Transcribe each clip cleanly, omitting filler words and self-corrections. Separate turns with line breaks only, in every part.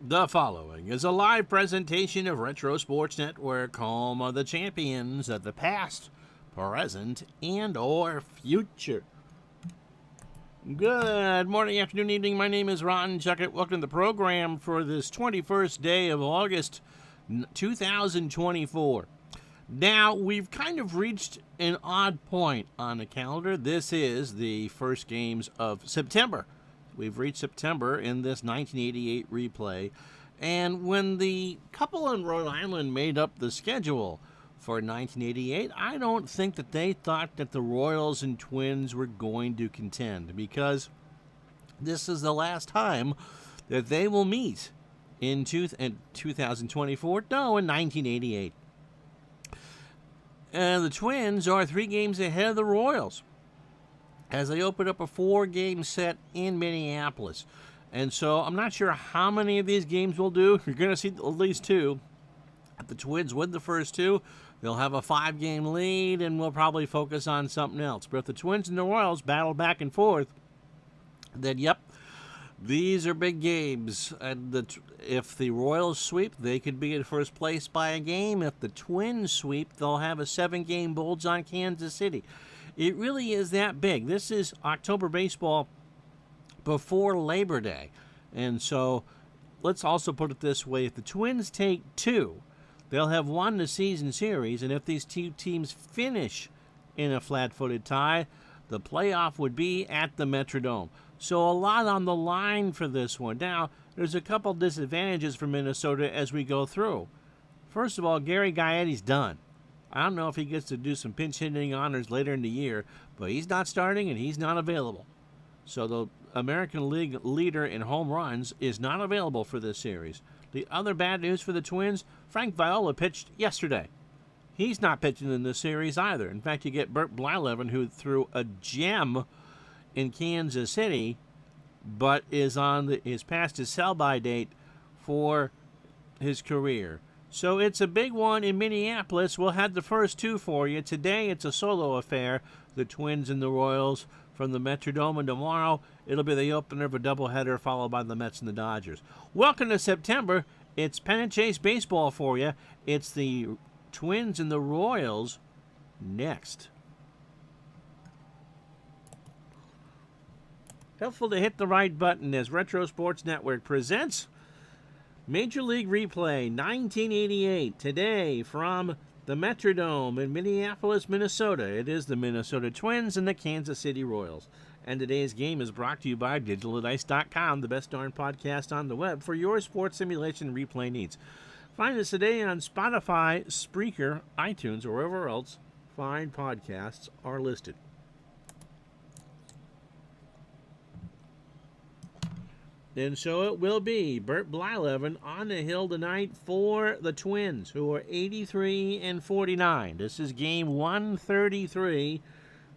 The following is a live presentation of Retro Sports Network, home of the champions of the past, present, and or future. Good morning, afternoon, evening. My name is Ron Chuckett. Welcome to the program for this 21st day of August 2024. Now, we've kind of reached an odd point on the calendar. This is the first games of September. We've reached September in this 1988 replay. And when the couple in Rhode Island made up the schedule for 1988, I don't think that they thought that the Royals and Twins were going to contend, because this is the last time that they will meet in 2024. No, in 1988. And the Twins are 3 games ahead of the Royals as they open up a 4-game set in Minneapolis. And so I'm not sure how many of these games we'll do. You're going to see at least 2. If the Twins win the first 2, they'll have a 5-game lead, and we'll probably focus on something else. But if the Twins and the Royals battle back and forth, then yep, these are big games. And if the Royals sweep, they could be in first place by a game. If the Twins sweep, they'll have a 7-game bulge on Kansas City. It really is that big. This is October baseball before Labor Day. And so let's also put it this way. If the Twins take 2, they'll have won the season series. And if these 2 teams finish in a flat-footed tie, the playoff would be at the Metrodome. So a lot on the line for this one. Now, there's a couple disadvantages for Minnesota as we go through. First of all, Gary Gaetti's done. I don't know if he gets to do some pinch hitting honors later in the year, but he's not starting and he's not available. So the American League leader in home runs is not available for this series. The other bad news for the Twins, Frank Viola pitched yesterday. He's not pitching in this series either. In fact, you get Bert Blyleven, who threw a gem in Kansas City, but is past his sell-by date for his career. So it's a big one in Minneapolis. We'll have the first 2 for you. Today it's a solo affair, the Twins and the Royals from the Metrodome, and tomorrow it'll be the opener of a doubleheader followed by the Mets and the Dodgers. Welcome to September. It's Pennant Chase baseball for you. It's the Twins and the Royals next. Helpful to hit the right button as Retro Sports Network presents Major League Replay 1988, today from the Metrodome in Minneapolis, Minnesota. It is the Minnesota Twins and the Kansas City Royals. And today's game is brought to you by DigitalAdice.com, the best darn podcast on the web for your sports simulation replay needs. Find us today on Spotify, Spreaker, iTunes, or wherever else fine podcasts are listed. And so it will be Bert Blyleven on the hill tonight for the Twins, who are 83 and 49. This is game 133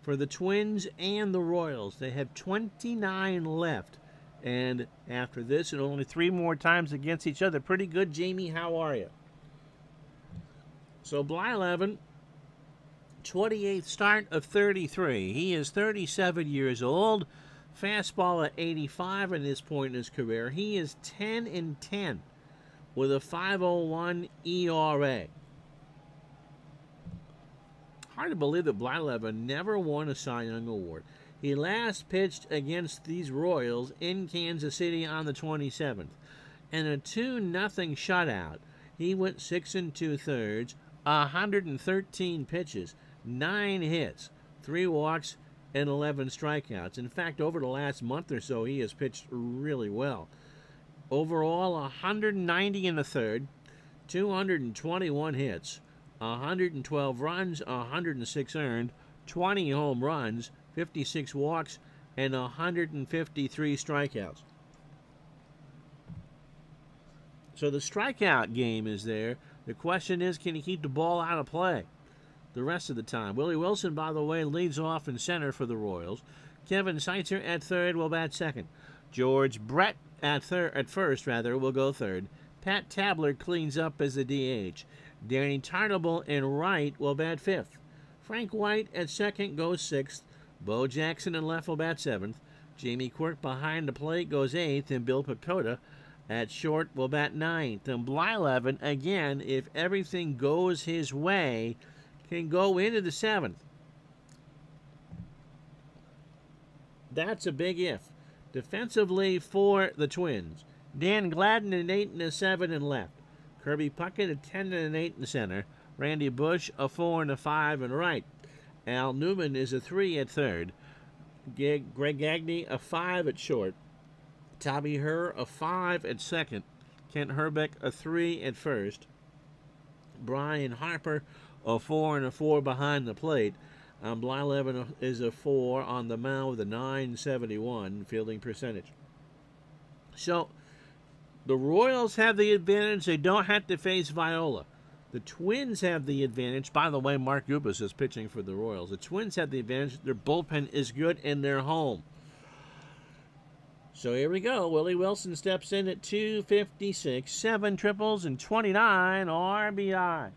for the Twins and the Royals. They have 29 left. And after this, and only 3 more times against each other. Pretty good, Jamie. How are you? So Blyleven, 28th start of 33. He is 37 years old. Fastball at 85 at this point in his career. He is 10 and 10 with a 5.01 ERA. Hard to believe that Blyleven never won a Cy Young Award. He last pitched against these Royals in Kansas City on the 27th. And a 2-0 shutout. He went 6 2/3, 113 pitches, 9 hits, 3 walks, and 11 strikeouts. In fact, over the last month or so, he has pitched really well. Overall, 190 in the third, 221 hits, 112 runs, 106 earned, 20 home runs, 56 walks, and 153 strikeouts. So the strikeout game is there. The question is, can he keep the ball out of play the rest of the time? Willie Wilson, by the way, leads off in center for the Royals. Kevin Seitzer at third will bat second. George Brett at first will go third. Pat Tabler cleans up as the DH. Danny Tarnable in right will bat fifth. Frank White at second goes sixth. Bo Jackson in left will bat seventh. Jamie Quirk behind the plate goes eighth, and Bill Pecota at short will bat ninth. And Blyleven, again, if everything goes his way, can go into the seventh. That's a big if. Defensively for the Twins, Dan Gladden an 8 and a 7 in left. Kirby Puckett a 10 and an 8 in center. Randy Bush a 4 and a 5 in right. Al Newman is a 3 at third. Greg Gagne a 5 at short. Tommy Herr a 5 at second. Kent Herbeck a 3 at first. Brian Harper a 4 and a 4 behind the plate. Blyleven is a 4 on the mound with a .971 fielding percentage. So the Royals have the advantage. They don't have to face Viola. The Twins have the advantage. By the way, Mark Gubas is pitching for the Royals. The Twins have the advantage. Their bullpen is good and they're home. So here we go. Willie Wilson steps in at 256, 7 triples and 29 RBI.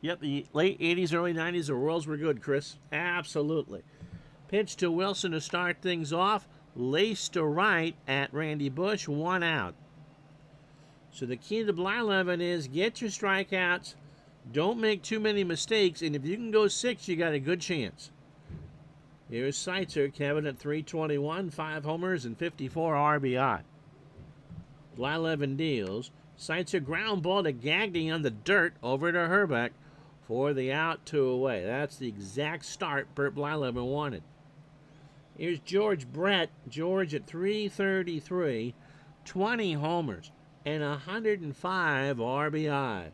Yep, the late 80s, early 90s, the Royals were good, Chris. Absolutely. Pitch to Wilson to start things off. Lace to right at Randy Bush, 1 out. So the key to Blyleven is get your strikeouts, don't make too many mistakes, and if you can go 6, you got a good chance. Here's Seitzer, Kevin at 321, 5 homers and 54 RBI. Blyleven deals. Seitzer ground ball to Gagne on the dirt over to Herbeck for the out, 2 away. That's the exact start Bert Blyleven wanted. Here's George Brett. George at 333, 20 homers and 105 RBI.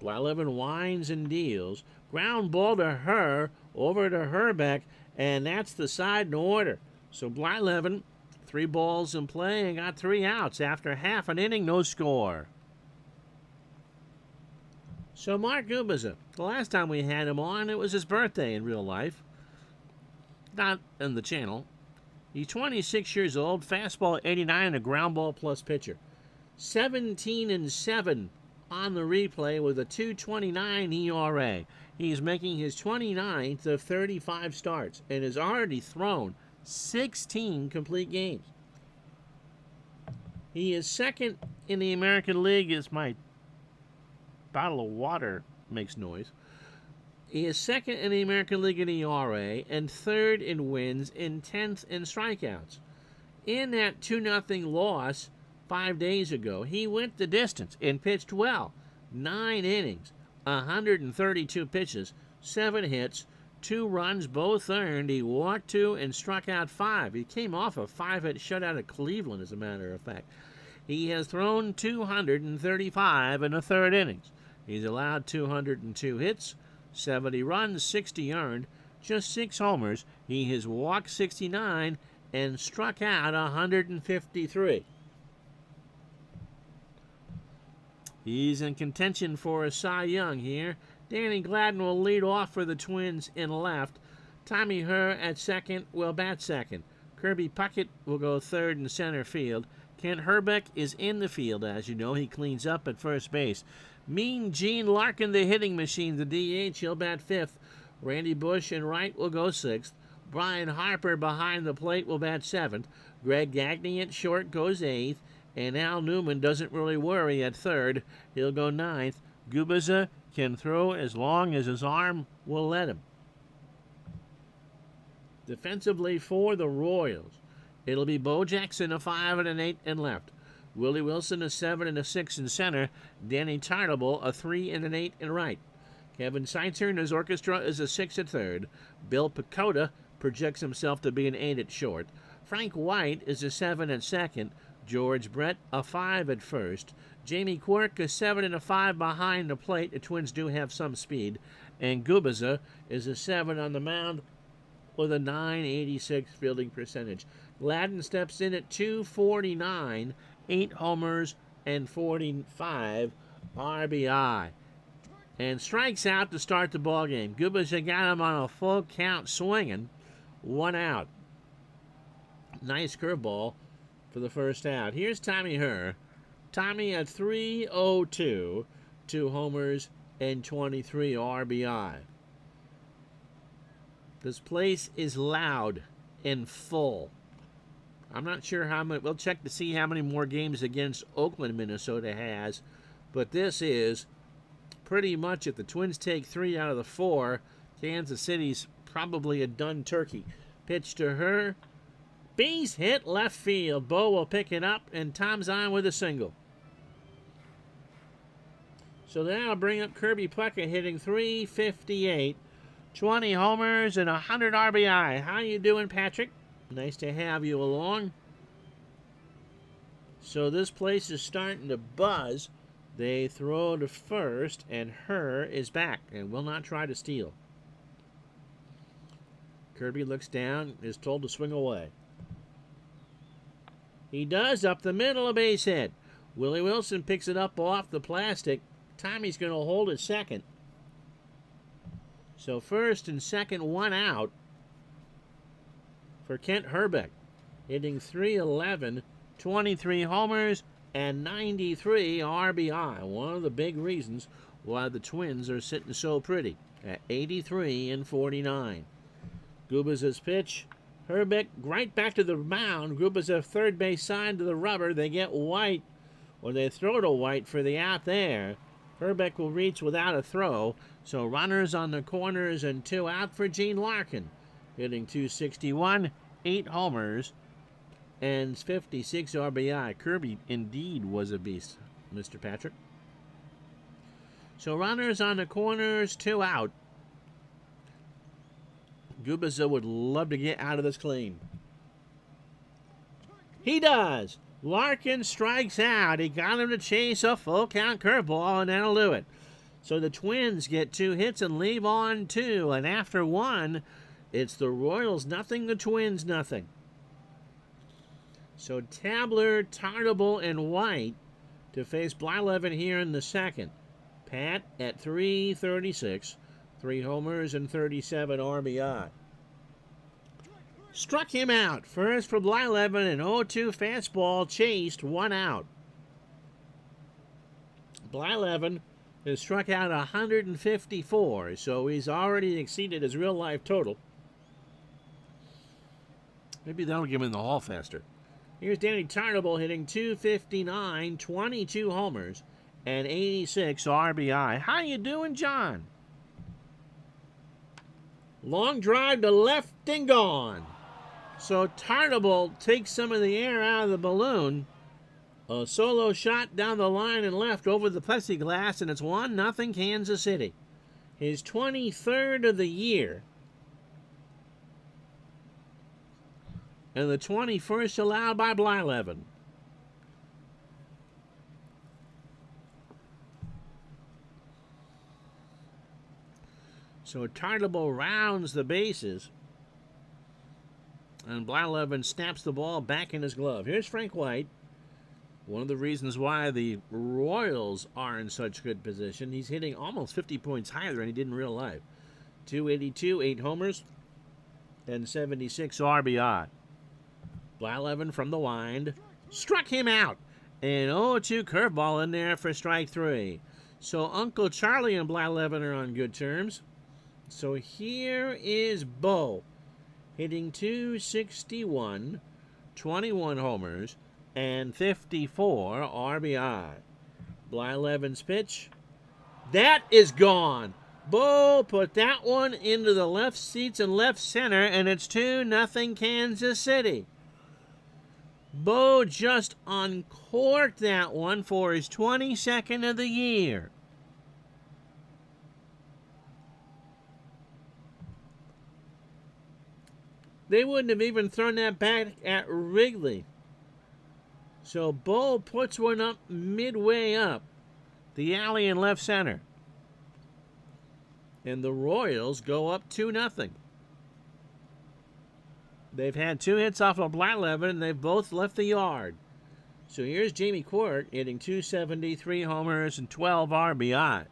Blyleven winds and deals. Ground ball to Herr, over to Herbeck, and that's the side in order. So Blyleven, 3 balls in play and got 3 outs after half an inning, no score. So Mark Gubas, the last time we had him on, it was his birthday in real life. Not in the channel. He's 26 years old, fastball 89, a ground ball plus pitcher. 17 and 7 on the replay with a 2.29 ERA. He's making his 29th of 35 starts and has already thrown 16 complete games. He is second in the American League as my bottle of water makes noise. He is second in the American League in ERA and third in wins and 10th in strikeouts. In that 2-0 loss 5 days ago, he went the distance and pitched well. 9 innings, 132 pitches, 7 hits, 2 runs, both earned. He walked 2 and struck out 5. He came off a 5-hit shutout of Cleveland, as a matter of fact. He has thrown 235 in the 3rd innings. He's allowed 202 hits, 70 runs, 60 earned, just 6 homers. He has walked 69 and struck out 153. He's in contention for a Cy Young here. Danny Gladden will lead off for the Twins in left. Tommy Herr at second will bat second. Kirby Puckett will go third in center field. Kent Herbeck is in the field, as you know. He cleans up at first base. Mean Gene Larkin, the hitting machine, the DH, he'll bat fifth. Randy Bush in right will go sixth. Brian Harper behind the plate will bat seventh. Greg Gagne at short goes eighth. And Al Newman doesn't really worry at third. He'll go ninth. Gubas can throw as long as his arm will let him. Defensively for the Royals, it'll be Bo Jackson a 5 and an 8 in left. Willie Wilson a 7 and a 6 in center. Danny Tartable a 3 and an 8 in right. Kevin Seitzer in his orchestra is a 6 at third. Bill Pecota projects himself to be an 8 at short. Frank White is a 7 at second. George Brett a 5 at first. Jamie Quirk a 7 and a 5 behind the plate. The Twins do have some speed. And Gubas is a 7 on the mound with a .986 fielding percentage. Gladden steps in at 249, 8 homers and 45 RBI. And strikes out to start the ballgame. Gubas got him on a full count swinging. 1 out. Nice curveball for the first out. Here's Tommy Herr. Tommy at 302, 2 homers and 23 RBI. This place is loud and full. I'm not sure how many. We'll check to see how many more games against Oakland, Minnesota has. But this is pretty much, if the Twins take 3 out of the 4, Kansas City's probably a done turkey. Pitch to her. Base hit left field. Bo will pick it up, and Tom's on with a single. So that'll bring up Kirby Puckett hitting .358, 20 homers and 100 RBI. How you doing, Patrick? Nice to have you along. So this place is starting to buzz. They throw to first, and Her is back and will not try to steal. Kirby looks down, is told to swing away. He does, up the middle, a base hit. Willie Wilson picks it up off the plastic. Tommy's going to hold it second. So first and second, 1 out for Kent Herbeck, hitting .311, 23 homers, and 93 RBI. One of the big reasons why the Twins are sitting so pretty at 83 and 49. Gubas' pitch. Herbeck right back to the mound. Gubas a third base side to the rubber. They get White, or they throw to White for the out there. Herbeck will reach without a throw. So runners on the corners and 2 out for Gene Larkin, hitting .261, 8 homers, and 56 RBI. Kirby indeed was a beast, Mr. Patrick. So runners on the corners, 2 out. Gubas would love to get out of this clean. He does. Larkin strikes out. He got him to chase a full count curveball, and that'll do it. So the Twins get 2 hits and leave on 2. And after 1, it's the Royals nothing, the Twins nothing. So Tabler, Tartable, and White to face Blyleven here in the second. Pat at .336, 3 homers and 37 RBI. Struck him out. First for Blyleven, an 0-2 fastball chased, 1 out. Blyleven has struck out 154, so he's already exceeded his real-life total. Maybe that'll get him in the hall faster. Here's Danny Tartable hitting .259, 22 homers, and 86 RBI. How you doing, John? Long drive to left and gone. So Tartable takes some of the air out of the balloon. A solo shot down the line and left over the plexiglass, and it's 1-0 Kansas City. His 23rd of the year. And the 21st allowed by Blyleven. So Tartable rounds the bases. And Blyleven snaps the ball back in his glove. Here's Frank White. One of the reasons why the Royals are in such good position. He's hitting almost 50 points higher than he did in real life. .282, 8 homers, and 76 RBI. Blyleven from the wind. Struck him out. An 0-2 curveball in there for strike 3. So Uncle Charlie and Blyleven are on good terms. So here is Bo, hitting .261, 21 homers, and 54 RBI. Blyleven's pitch. That is gone. Bo put that one into the left seats and left center, and it's 2-0 Kansas City. Bo just uncorked that one for his 22nd of the year. They wouldn't have even thrown that back at Wrigley. So Bo puts one up midway up the alley in left center. And the Royals go up 2-0. They've had 2 hits off of Blyleven, and they've both left the yard. So here's Jamie Quirk hitting .270, 3 homers, and 12 RBI.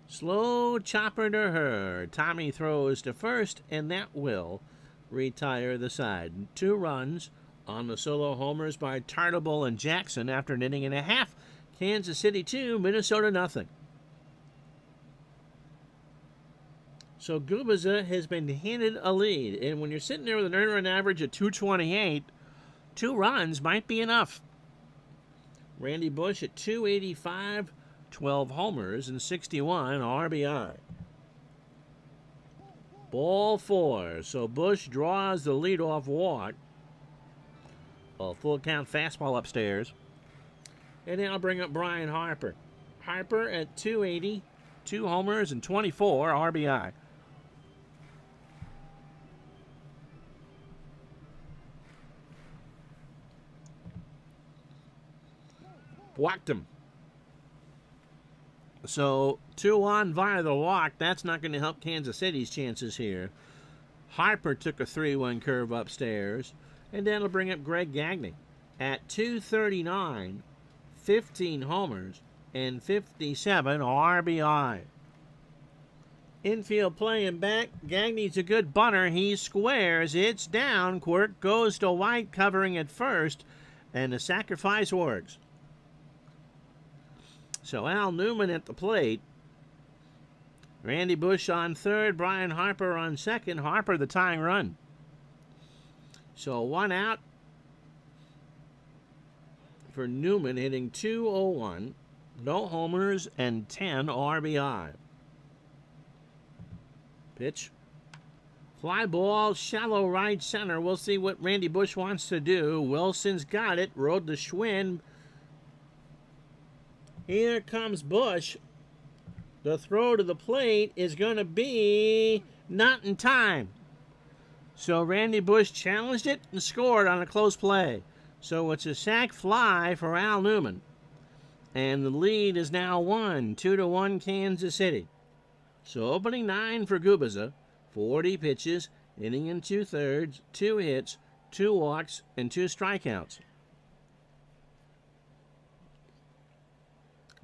Slow chopper to her. Tommy throws to first, and that will retire the side. 2 runs on the solo homers by Tartable and Jackson after an inning and a half. Kansas City 2, Minnesota 0. So Gubiza has been handed a lead. And when you're sitting there with an earned run average of 228, 2 runs might be enough. Randy Bush at 285, 12 homers, and 61 RBI. Ball 4. So Bush draws the leadoff walk. A full count fastball upstairs. And then I'll bring up Brian Harper. Harper at 280, 2 homers, and 24 RBI. Walked him. So 2-1 via the walk. That's not going to help Kansas City's chances here. Harper took a 3-1 curve upstairs. And then it'll bring up Greg Gagne at 239, 15 homers, and 57 RBI. Infield playing back. Gagne's a good bunter. He squares. It's down. Quirk goes to White covering at first. And the sacrifice works. So Al Newman at the plate. Randy Bush on third. Brian Harper on second. Harper the tying run. So 1 out for Newman, hitting .201. No homers and 10 RBI. Pitch. Fly ball, shallow right center. We'll see what Randy Bush wants to do. Wilson's got it. Rode the Schwinn. Here comes Bush. The throw to the plate is going to be not in time. So Randy Bush challenged it and scored on a close play. So it's a sac fly for Al Newman. And the lead is now 2-1 Kansas City. So opening 9 for Gubiza. 40 pitches, inning and 2/3, 2 hits, 2 walks, and 2 strikeouts.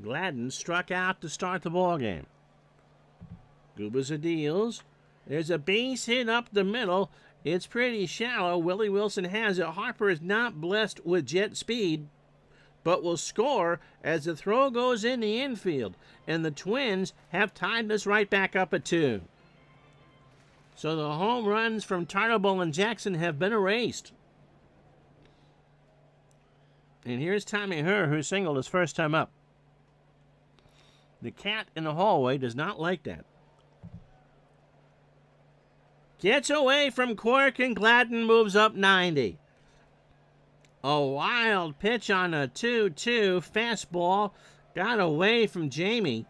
Gladden struck out to start the ballgame. Gubiza deals. There's a base hit up the middle. It's pretty shallow. Willie Wilson has it. Harper is not blessed with jet speed, but will score as the throw goes in the infield. And the Twins have tied this right back up at 2. So the home runs from Tartabull and Jackson have been erased. And here's Tommy Herr, who singled his first time up. The cat in the hallway does not like that. Gets away from Quirk, and Gladden moves up 90. A wild pitch on a 2-2 fastball. Got away from Jamie.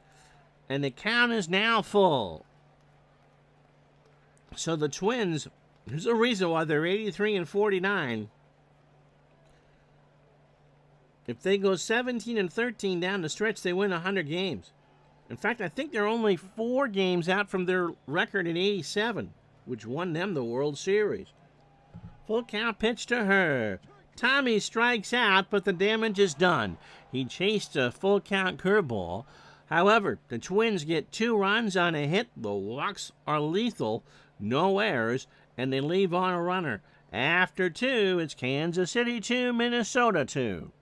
And the count is now full. So the Twins, there's a reason why they're 83 and 49. If they go 17 and 13 down the stretch, they win 100 games. In fact, I think they're only 4 games out from their record in 87, which won them the World Series. Full count pitch to Herr. Tommy strikes out, but the damage is done. He chased a full count curveball. However, the Twins get 2 runs on a hit. The walks are lethal. No errors, and they leave on a runner. After 2, it's Kansas City 2, Minnesota 2.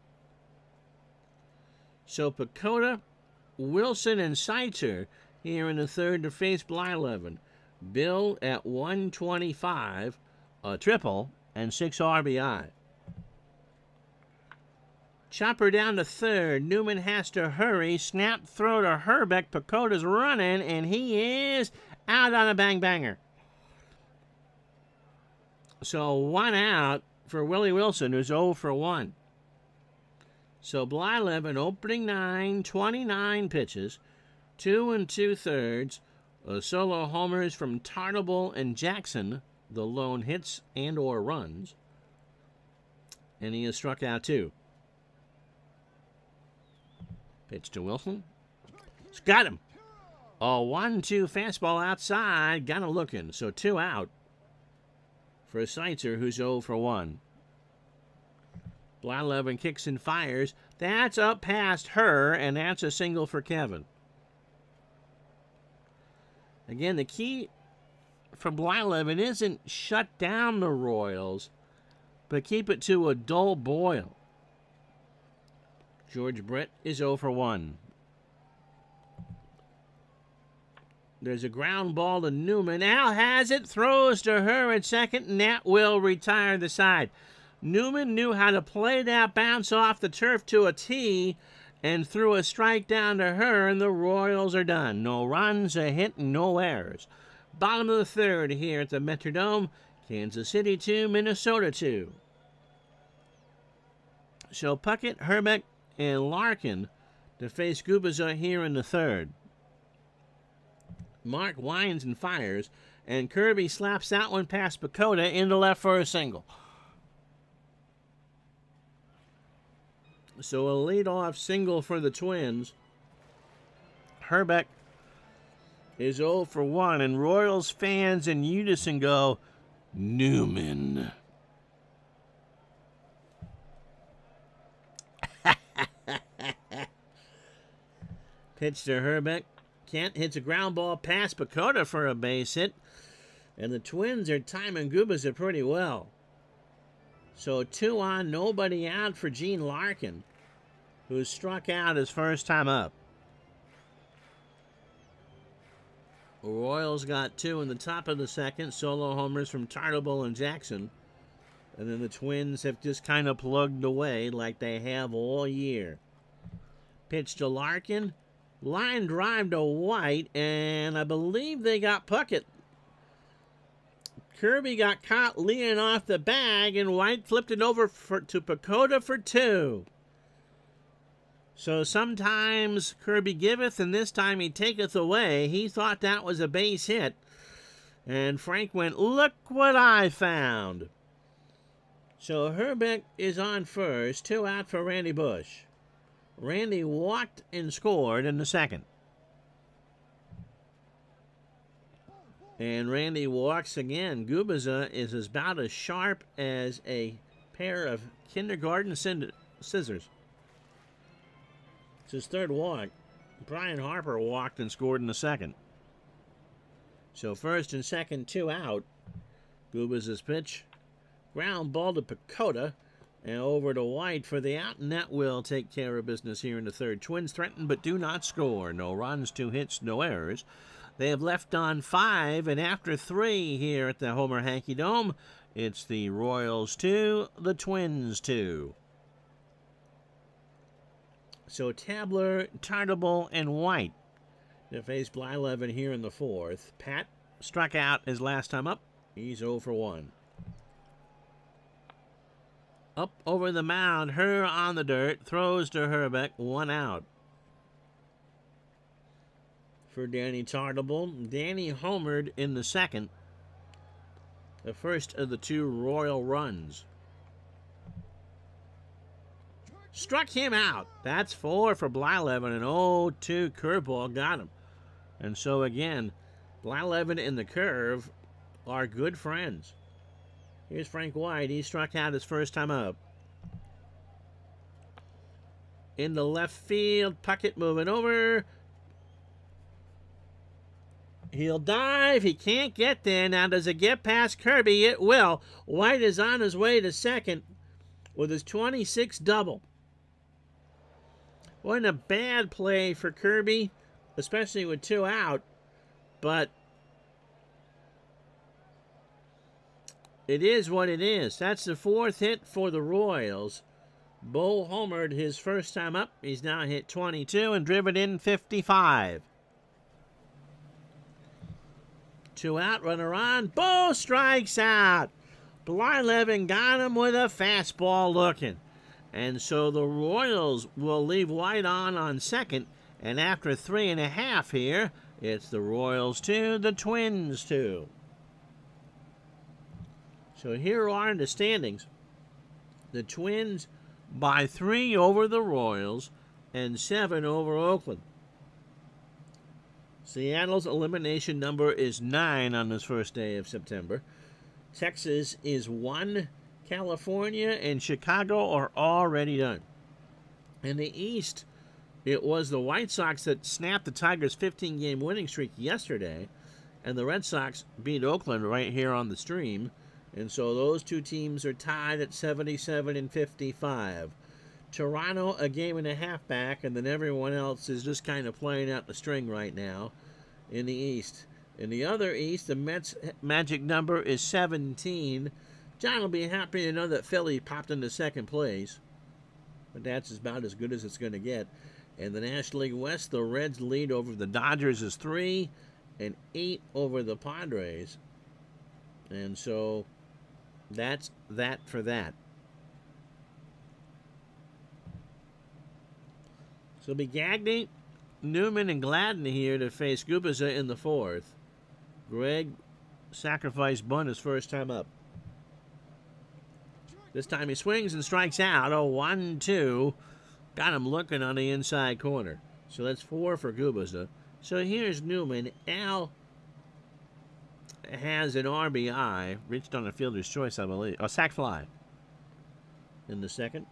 So Pacoda, Wilson, and Seitzer here in the third to face Blyleven. Bill at 125, a triple, and 6 RBI. Chopper down to third. Newman has to hurry. Snap throw to Herbeck. Pacoda's running, and he is out on a bang-banger. So 1 out for Willie Wilson, who's 0 for 1. So Blyleven opening 9, 29 pitches, 2 2/3, solo homers from Tartabull and Jackson, the lone hits and or runs. And he has struck out 2. Pitch to Wilson. It's got him. A 1-2 fastball outside. Got him looking. So 2 out for Seitzer, who's 0 for 1. Blyleven kicks and fires. That's up past Herr, and that's a single for Kevin. Again, the key for Blyleven isn't shut down the Royals, but keep it to a dull boil. George Brett is 0 for 1. There's a ground ball to Newman. Al has it, throws to her at second, and that will retire the side. Newman knew how to play that bounce off the turf to a tee and threw a strike down to her, and the Royals are done. No runs, a hit, and no errors. Bottom of the third here at the Metrodome. Kansas City 2, Minnesota 2. So Puckett, Herbeck, and Larkin to face Gubicza here in the third. Mark winds and fires, and Kirby slaps that one past Pacoda into left for a single. So a leadoff single for the Twins. Herbeck is 0 for 1, and Royals fans in unison go, Newman. Pitch to Herbeck. Kent hits a ground ball past Pacoda for a base hit. And the Twins are timing Gubicza pretty well. So 2 on, nobody out for Gene Larkin, who struck out his first time up. The Royals got 2 in the top of the second. Solo homers from Tartabull and Jackson. And then the Twins have just kind of plugged away like they have all year. Pitch to Larkin. Line drive to White, and I believe they got Puckett. Kirby got caught leaning off the bag, and White flipped it over to Pacoda for 2. So sometimes Kirby giveth, and this time he taketh away. He thought that was a base hit. And Frank went, look what I found. So Herbeck is on first, 2 out for Randy Bush. Randy walked and scored in the second. And Randy walks again. Gubicza is about as sharp as a pair of kindergarten scissors. It's his third walk. Brian Harper walked and scored in the second. So first and second, 2 out. Gubicza's pitch. Ground ball to Pacoda. And over to White for the out, and that will take care of business here in the third. Twins threaten but do not score. No runs, 2 hits, no errors. They have left on 5, and after 3 here at the Homer Hanky Dome, it's the Royals 2, the Twins 2. So Tabler, Tartabull, and White to face Blyleven here in the fourth. Pat struck out his last time up. He's 0 for 1. Up over the mound, her on the dirt, throws to Herbeck, 1 out. For Danny Tartabull, Danny homered in the second, the first of the 2 Royal runs. Struck him out. That's 4 for Blyleven, and 0-2 curveball got him. And so again, Blyleven and the curve are good friends. Here's Frank White. He struck out his first time up. In the left field, Puckett moving over. He'll dive. He can't get there. Now, does it get past Kirby? It will. White is on his way to second with his 26th double. Wasn't a bad play for Kirby, especially with 2 out, but it is what it is. That's the 4th hit for the Royals. Bo homered his first time up. He's now hit 22 and driven in 55. 2 out, runner on. Bo strikes out. Blyleven got him with a fastball looking. And so the Royals will leave White on second. And after 3.5 here, it's the Royals 2, the Twins 2. So here are the standings. The Twins by 3 over the Royals and 7 over Oakland. Seattle's elimination number is 9 on this first day of September. Texas is 1. California and Chicago are already done. In the East, it was the White Sox that snapped the Tigers' 15-game winning streak yesterday, and the Red Sox beat Oakland right here on the stream. And so those 2 teams are tied at 77 and 55. Toronto a game and a half back, and then everyone else is just kind of playing out the string right now. in the East. In the other East, the Mets' magic number is 17. John will be happy to know that Philly popped into second place, but that's about as good as it's going to get. In the National League West, the Reds lead over the Dodgers is 3 and 8 over the Padres. And so that's that for that. So it'll be Gagne, Newman, and Gladden here to face Gubicza in the fourth. Greg sacrificed bunt his first time up. This time he swings and strikes out. 1-2. Got him looking on the inside corner. So that's 4 for Gubicza. So here's Newman. Al has an RBI. Reached on a fielder's choice, I believe. A sac fly in the second.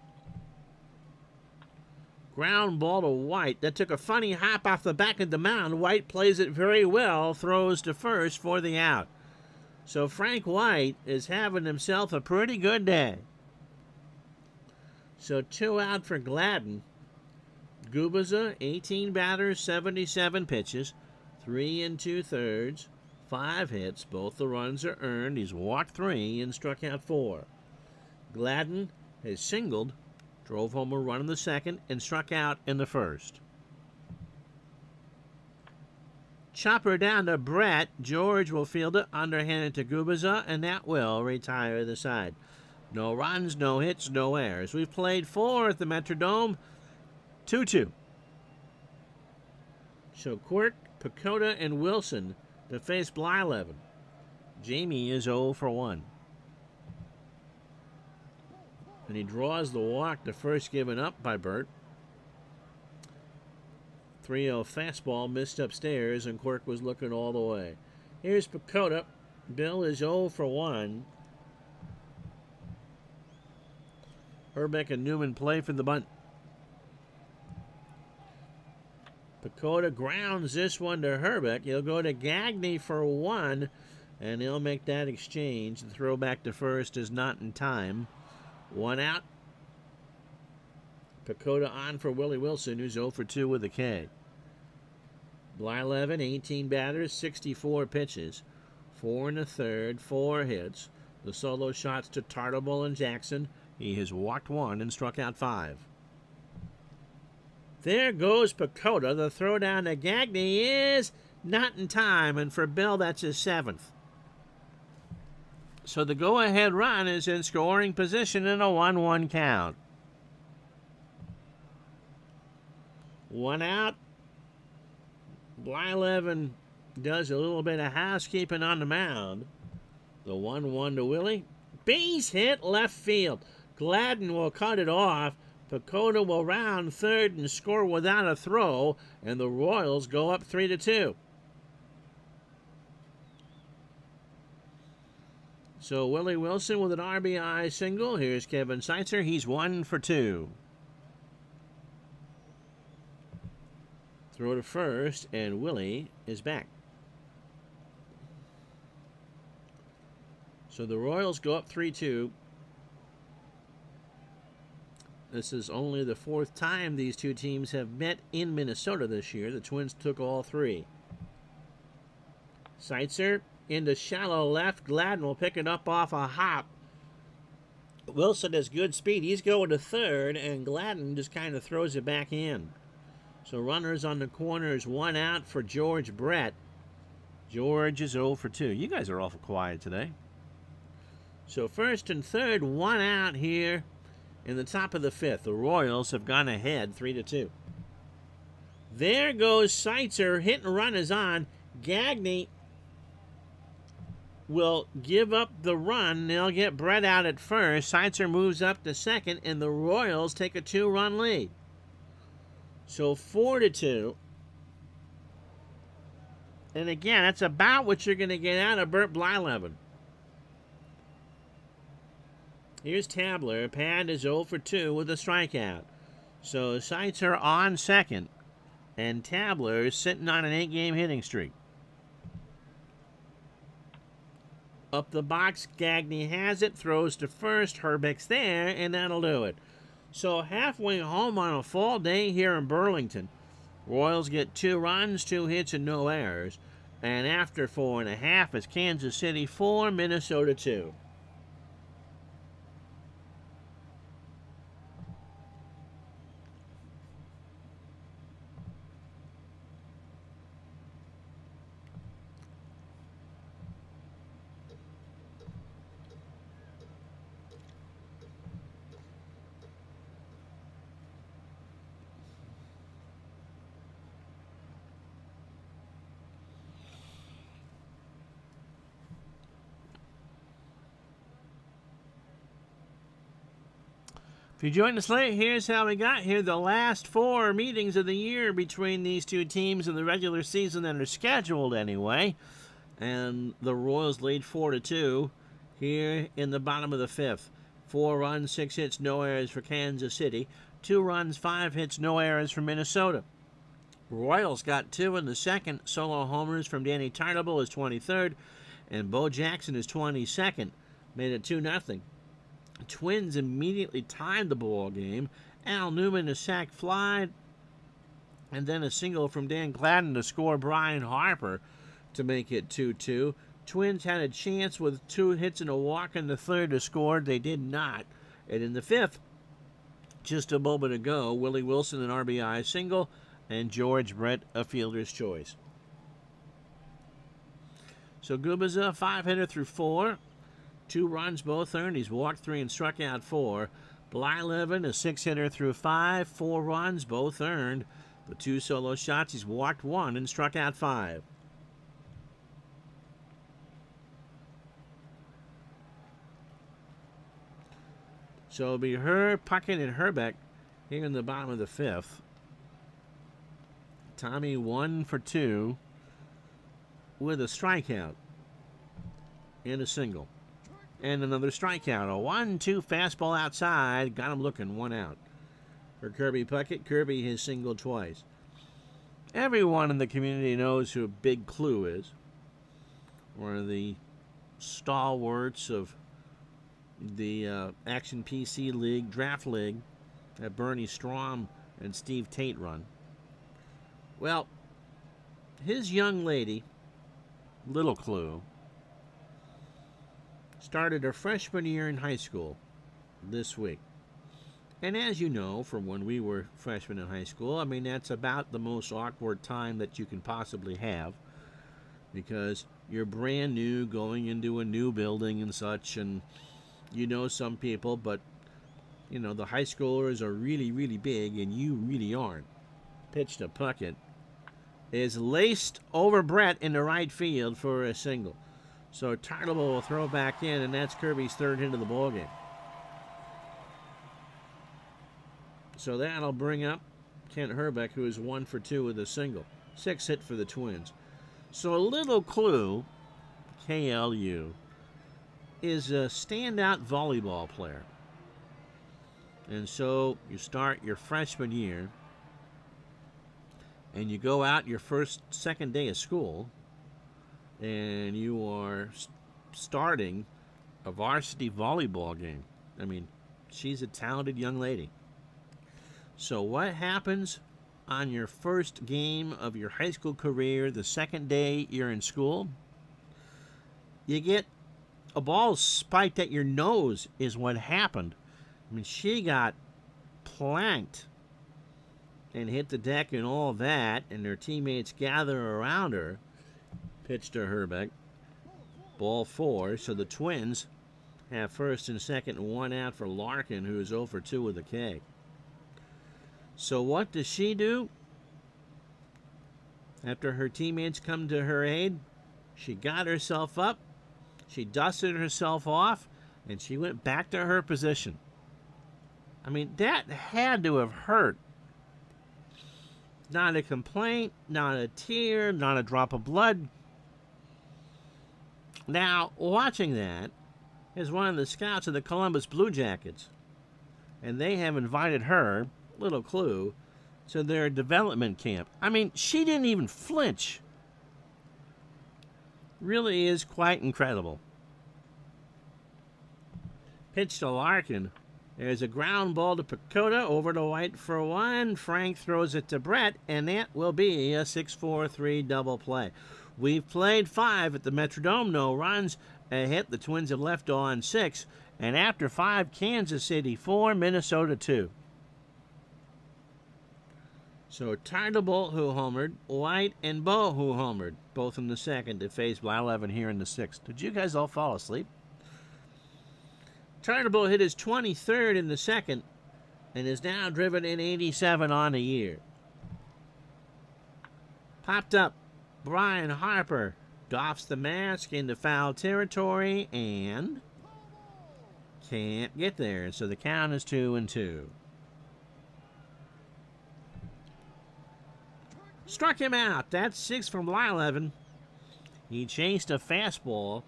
Ground ball to White. That took a funny hop off the back of the mound. White plays it very well. Throws to first for the out. So Frank White is having himself a pretty good day. So 2 out for Gladden. Gubicza, 18 batters, 77 pitches, 3 2/3, 5 hits. Both the runs are earned. He's walked 3 and struck out 4. Gladden has singled, drove home a run in the second, and struck out in the first. Chopper down to Brett. George will field it, underhanded to Gubicza, and that will retire the side. No runs, no hits, no errors. We've played 4 at the Metrodome. 2-2. So Quirk, Pacoda, and Wilson to face Blyleven. Jamie is 0 for 1. And he draws the walk, the first given up by Burt. 3-0 fastball missed upstairs, and Quirk was looking all the way. Here's Pacoda. Bill is 0 for 1. Herbeck and Newman play for the bunt. Pacoda grounds this one to Herbeck. He'll go to Gagne for 1, and he'll make that exchange. The throw back to first is not in time. 1 out. Pacoda on for Willie Wilson, who's 0 for 2 with a K. Blyleven, 18 batters, 64 pitches, 4 1/3, 4 hits. The solo shots to Tartable and Jackson. He has walked 1 and struck out 5. There goes Pacoda. The throw down to Gagne is not in time, and for Bill, that's his 7th. So the go-ahead run is in scoring position in a 1-1 count. 1 out. Blyleven does a little bit of housekeeping on the mound. The 1-1 to Willie. Base hit left field. Gladden will cut it off. Pacoda will round third and score without a throw, and the Royals go up 3-2. So Willie Wilson with an RBI single. Here's Kevin Seitzer. He's 1 for 2. Throw to first, and Willie is back. So the Royals go up 3-2. This is only the 4th time these two teams have met in Minnesota this year. The Twins took all 3. Seitzer into shallow left. Gladden will pick it up off a hop. Wilson has good speed. He's going to third, and Gladden just kind of throws it back in. So runners on the corners, 1 out for George Brett. George is 0 for 2. You guys are awful quiet today. So first and third, 1 out here in the top of the 5th. The Royals have gone ahead 3-2. There goes Seitzer. Hit and run is on. Gagne will give up the run. They'll get Brett out at first. Seitzer moves up to second, and the Royals take a 2-run lead. So 4-2. And again, that's about what you're going to get out of Burt Blyleven. Here's Tabler. Pad is 0 for 2 with a strikeout. So Seitzer on second, and Tabler is sitting on an 8-game hitting streak. Up the box, Gagne has it, throws to first. Herbeck's there, and that'll do it. So halfway home on a fall day here in Burlington. Royals get 2 runs, 2 hits, and no errors. And after 4.5, it's Kansas City 4, Minnesota 2. If you joined us late, here's how we got here. The last 4 meetings of the year between these two teams in the regular season that are scheduled anyway. And the Royals lead 4-2 here in the bottom of the 5th. 4 runs, 6 hits, no errors for Kansas City. 2 runs, 5 hits, no errors for Minnesota. Royals got 2 in the second. Solo homers from Danny Tartable is 23rd. And Bo Jackson is 22nd. Made it 2-0. Twins immediately tied the ball game. Al Newman a sac fly, and then a single from Dan Gladden to score Brian Harper to make it 2-2. Twins had a chance with 2 hits and a walk in the third to score. They did not. And in the 5th, just a moment ago, Willie Wilson an RBI single, and George Brett a fielder's choice. So Guba's a 5-hitter through 4. 2 runs, both earned. He's walked 3 and struck out 4. Blyleven, a 6-hitter through 5. 4 runs, both earned. The 2 solo shots, he's walked 1 and struck out 5. So it'll be Puckett, and Herbeck here in the bottom of the 5th. Tommy 1 for 2 with a strikeout and a single. And another strikeout. A 1-2 fastball outside. Got him looking, 1 out. For Kirby Puckett, Kirby has singled twice. Everyone in the community knows who Big Clue is. One of the stalwarts of the Action PC League, Draft League, that Bernie Strom and Steve Tate run. Well, his young lady, Little Clue, started her freshman year in high school this week. And as you know, from when we were freshmen in high school, I mean, that's about the most awkward time that you can possibly have, because you're brand new, going into a new building and such, and you know some people, but, you know, the high schoolers are really, really big, and you really aren't. Pitch to Puckett is laced over Brett in the right field for a single. So Tartable will throw back in, and that's Kirby's 3rd hit of the ballgame. So that'll bring up Kent Herbeck, who is 1 for 2 with a single. 6 hit for the Twins. So a Little Clue, KLU, is a standout volleyball player. And so you start your freshman year, and you go out your second day of school, and you are starting a varsity volleyball game. I mean, she's a talented young lady. So what happens on your first game of your high school career, the second day you're in school? You get a ball spiked at your nose is what happened. I mean, she got planked and hit the deck and all that, and her teammates gather around her. Pitch to Herbeck. Ball 4. So the Twins have first and second and 1 out for Larkin, who is 0 for 2 with a K. So what does she do? After her teammates come to her aid, she got herself up, she dusted herself off, and she went back to her position. I mean, that had to have hurt. Not a complaint, not a tear, not a drop of blood. Now, watching that is one of the scouts of the Columbus Blue Jackets, and they have invited her, Little Clue, to their development camp. I mean, she didn't even flinch. Really is quite incredible. Pitch to Larkin. There's a ground ball to Pacoda, over to White for 1. Frank throws it to Brett, and that will be a 6-4-3 double play. We've played 5 at the Metrodome, no runs, a hit. The Twins have left on 6. And after 5, Kansas City 4, Minnesota 2. So Tartable, who homered, White and Bo, who homered, both in the second to face Blyleven here in the 6th. Did you guys all fall asleep? Tartable hit his 23rd in the second and is now driven in 87 on the year. Popped up, Brian Harper doffs the mask into foul territory and can't get there. So the count is 2-2. Struck him out. That's 6 from Blyleven. He chased a fastball.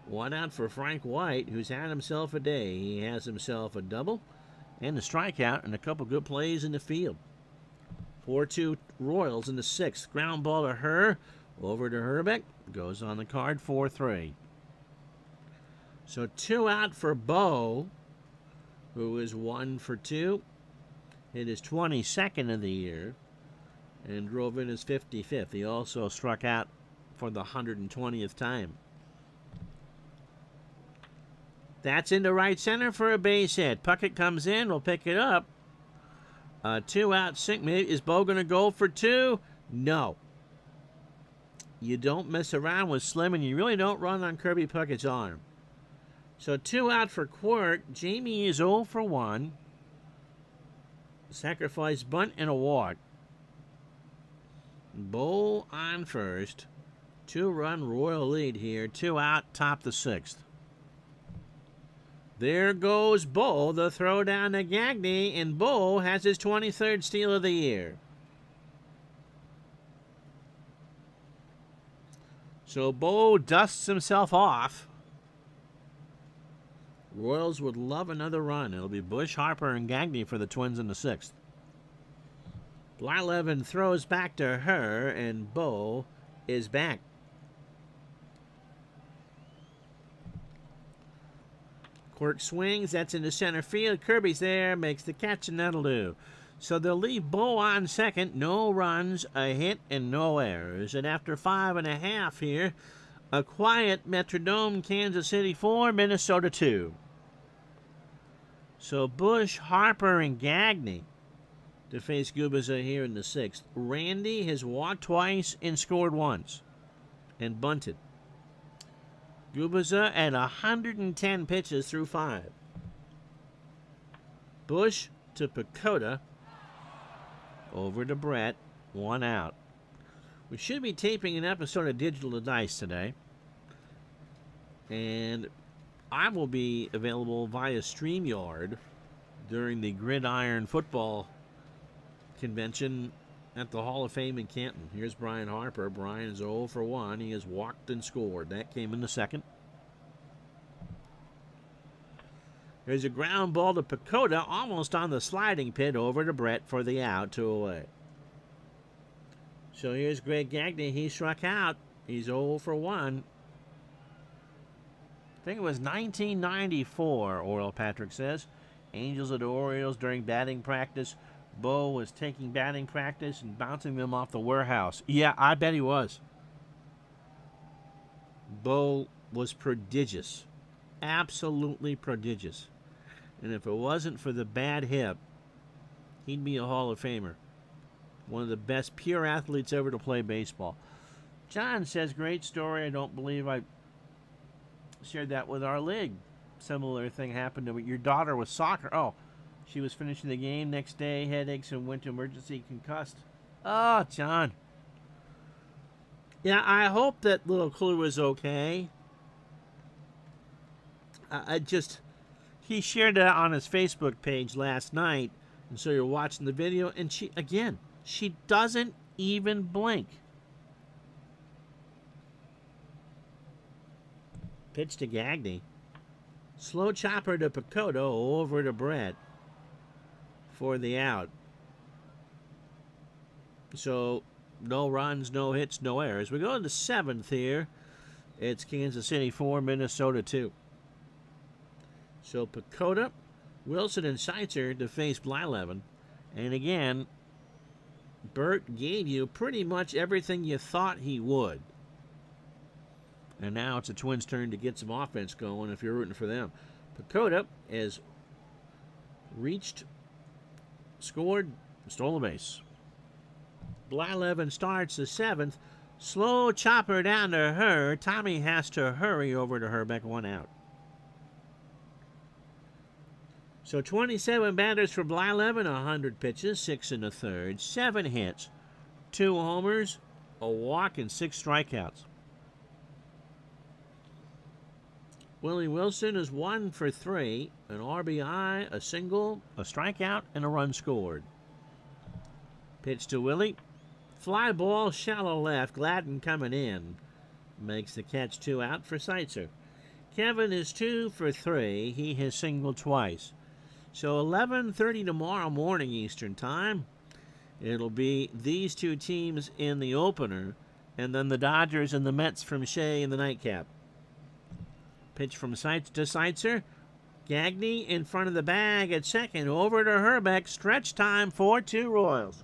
1 out for Frank White, who's had himself a day. He has himself a double and a strikeout and a couple good plays in the field. 4-2 Royals in the 6th. Ground ball to Herr. Over to Herbeck. Goes on the card 4-3. So 2 out for Bo, who is 1 for 2. Hit his 22nd of the year and drove in his 55th. He also struck out for the 120th time. That's into right center for a base hit. Puckett comes in, will pick it up. 2 out single. Is Bo going to go for 2? No. You don't mess around with Slim, and you really don't run on Kirby Puckett's arm. So 2 out for Quirk. Jamie is 0 for 1. Sacrifice bunt and a walk. Bo on first. 2-run Royal lead here. 2 out, top the 6th. There goes Bo, the throw down to Gagne, and Bo has his 23rd steal of the year. So Bo dusts himself off. Royals would love another run. It'll be Bush, Harper, and Gagne for the Twins in the 6th. Blyleven throws back to Herr, and Bo is back. Quirk swings. That's into center field. Kirby's there. Makes the catch, and that'll do. So they'll leave Bo on second. No runs, a hit, and no errors. And after 5.5 here, a quiet Metrodome, Kansas City 4, Minnesota 2. So Bush, Harper, and Gagne to face Gubiza here in the 6th. Randy has walked twice and scored once and bunted. Gubiza at 110 pitches through 5. Bush to Pacoda. Over to Brett. 1 out. We should be taping an episode of Digital Dice today. And I will be available via StreamYard during the Gridiron Football Convention at the Hall of Fame in Canton. Here's Brian Harper. Brian is 0 for 1. He has walked and scored. That came in the 2nd. There's a ground ball to Pacoda, almost on the sliding pit, over to Brett for the out, 2 away. So here's Greg Gagne. He struck out. He's 0 for 1. I think it was 1994, Oral Patrick says. Angels at the Orioles during batting practice. Bo was taking batting practice and bouncing them off the warehouse. Yeah, I bet he was. Bo was prodigious. Absolutely prodigious. And if it wasn't for the bad hip, he'd be a Hall of Famer. One of the best pure athletes ever to play baseball. John says, great story. I don't believe I shared that with our league. Similar thing happened to your daughter with soccer. Oh, she was finishing the game next day, headaches, and went to emergency concussed. Oh, John. Yeah, I hope that little Clue is okay. He shared that on his Facebook page last night, and so you're watching the video, and she doesn't even blink. Pitch to Gagne. Slow chopper to Pacoda, over to Brett for the out. So no runs, no hits, no errors. We go to the 7th here. It's Kansas City 4, Minnesota 2. So Pacoda, Wilson, and Seitzer to face Blyleven. And again, Bert gave you pretty much everything you thought he would. And now it's the Twins' turn to get some offense going if you're rooting for them. Pacoda has reached, scored, stole a base. Blyleven starts the 7th. Slow chopper down to her. Tommy has to hurry over to Herbeck, 1 out. So 27 batters for Blyleven, 100 pitches, 6 in the third, 7 hits, 2 homers, a walk, and 6 strikeouts. Willie Wilson is 1 for 3, an RBI, a single, a strikeout, and a run scored. Pitch to Willie. Fly ball, shallow left. Gladden coming in. Makes the catch, 2 out for Seitzer. Kevin is 2 for 3. He has singled twice. So 11:30 tomorrow morning Eastern Time. It'll be these 2 teams in the opener, and then the Dodgers and the Mets from Shea in the nightcap. Pitch from Seitzer to Seitzer. Gagne in front of the bag at second. Over to Herbeck. Stretch time, 4-2 Royals.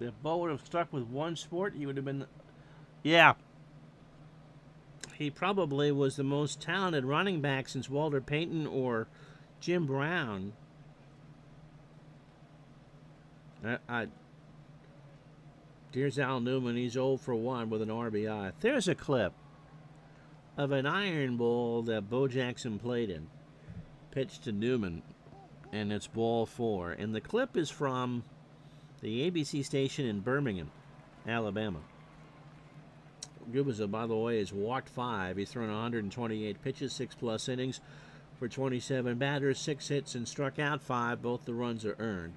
If Bo would have stuck with one sport, he would have been... Yeah. He probably was the most talented running back since Walter Payton or Jim Brown. Here's Al Newman. He's 0 for 1 with an RBI. There's a clip of an Iron Bowl that Bo Jackson played in. Pitch to Newman, and it's ball 4. And the clip is from the ABC station in Birmingham, Alabama. Gubiza, by the way, has walked 5. He's thrown 128 pitches, 6+ innings for 27 batters, 6 hits, and struck out 5. Both the runs are earned.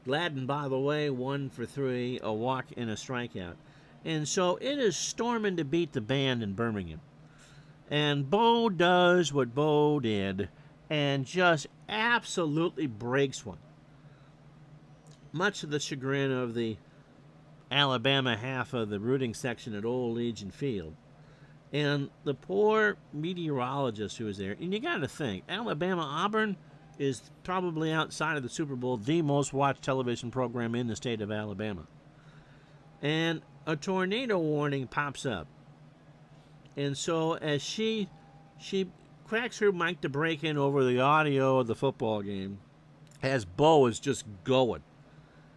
Gladden, by the way, 1 for 3, a walk and a strikeout. And so it is storming to beat the band in Birmingham. And Bo does what Bo did and just absolutely breaks one. Much to the chagrin of the Alabama half of the rooting section at Old Legion Field. And the poor meteorologist who was there. And you got to think, Alabama-Auburn is probably outside of the Super Bowl the most watched television program in the state of Alabama. And a tornado warning pops up. And so as she cracks her mic to break in over the audio of the football game, as Bo is just going.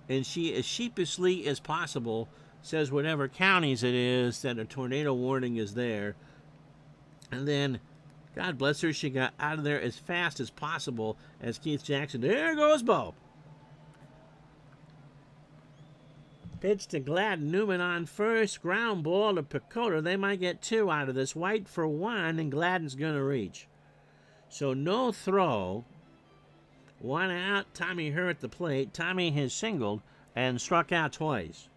And she, as sheepishly as possible, says whatever counties it is that a tornado warning is there. And then, God bless her, she got out of there as fast as possible as Keith Jackson. There goes Bo. Pitch to Gladden. Newman on first. Ground ball to Pacoda. They might get 2 out of this. White for 1, and Gladden's going to reach. So no throw. 1 out. Tommy Herr at the plate. Tommy has singled and struck out twice.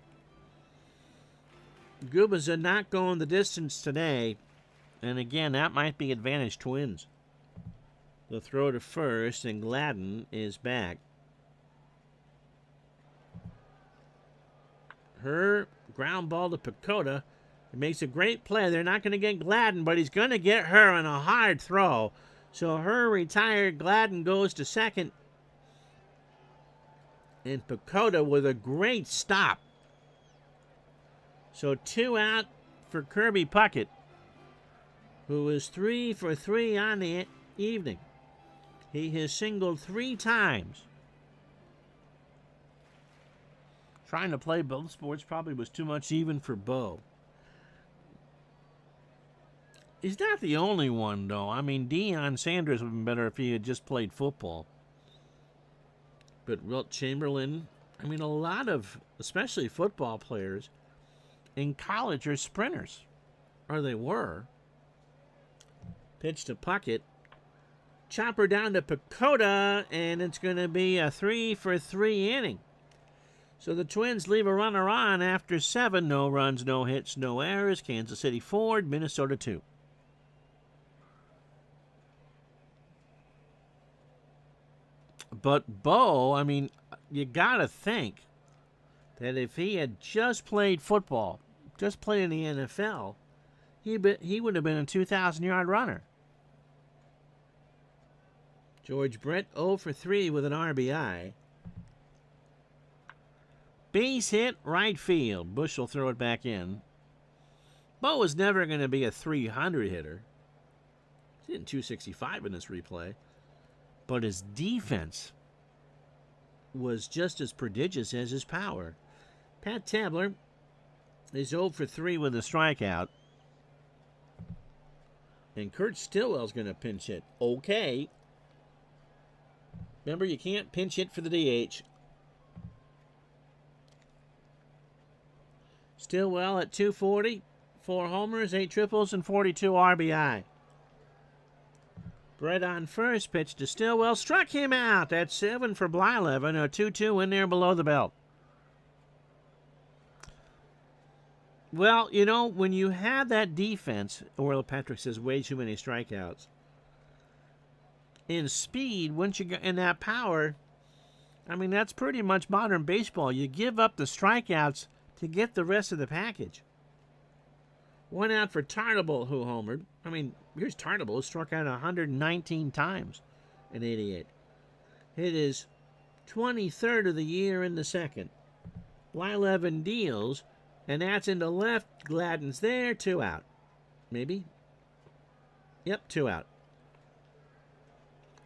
Gubiza not going the distance today. And again, that might be advantage Twins. The throw to first, and Gladden is back. Herr, ground ball to Pacoda. It makes a great play. They're not going to get Gladden, but he's going to get Herr on a hard throw. So Herr retired. Gladden goes to second. And Pacoda with a great stop. So 2 out for Kirby Puckett, who is 3 for 3 on the evening. He has singled 3 times. Trying to play both sports probably was too much even for Bo. He's not the only one, though. I mean, Deion Sanders would have been better if he had just played football. But Wilt Chamberlain, I mean, a lot of, especially football players, in college are sprinters. Or they were. Pitch to Puckett. Chopper down to Pacoda, and it's going to be a 3-for-3 inning. So the Twins leave a runner on after 7. No runs, no hits, no errors. Kansas City 4, Minnesota 2. But Bo, I mean, you got to think that if he had just played football, just played in the NFL, he would have been a 2,000-yard runner. George Brett 0 for 3 with an RBI. Base hit, right field. Bush will throw it back in. Bo was never going to be a 300 hitter. He's hitting 265 in this replay. But his defense was just as prodigious as his power. Pat Tabler is 0 for 3 with a strikeout. And Kurt Stillwell's going to pinch hit. Okay. Remember, you can't pinch hit for the DH. Stillwell at 240, 4 homers, 8 triples, and 42 RBI. Brett on first, pitch to Stillwell, struck him out. That's 7 for Blyleven, a 2-2 in there below the belt. Well, you know, when you have that defense, Orla Patrick says way too many strikeouts. In speed, once you get in that power, I mean, that's pretty much modern baseball. You give up the strikeouts to get the rest of the package. 1 out for Tartable, who homered. I mean, here's Tartable, who struck out 119 times in 88. Hit his 23rd of the year in the second. Blyleven deals, and that's into left. Gladden's there, 2 out. Maybe? Yep, 2 out.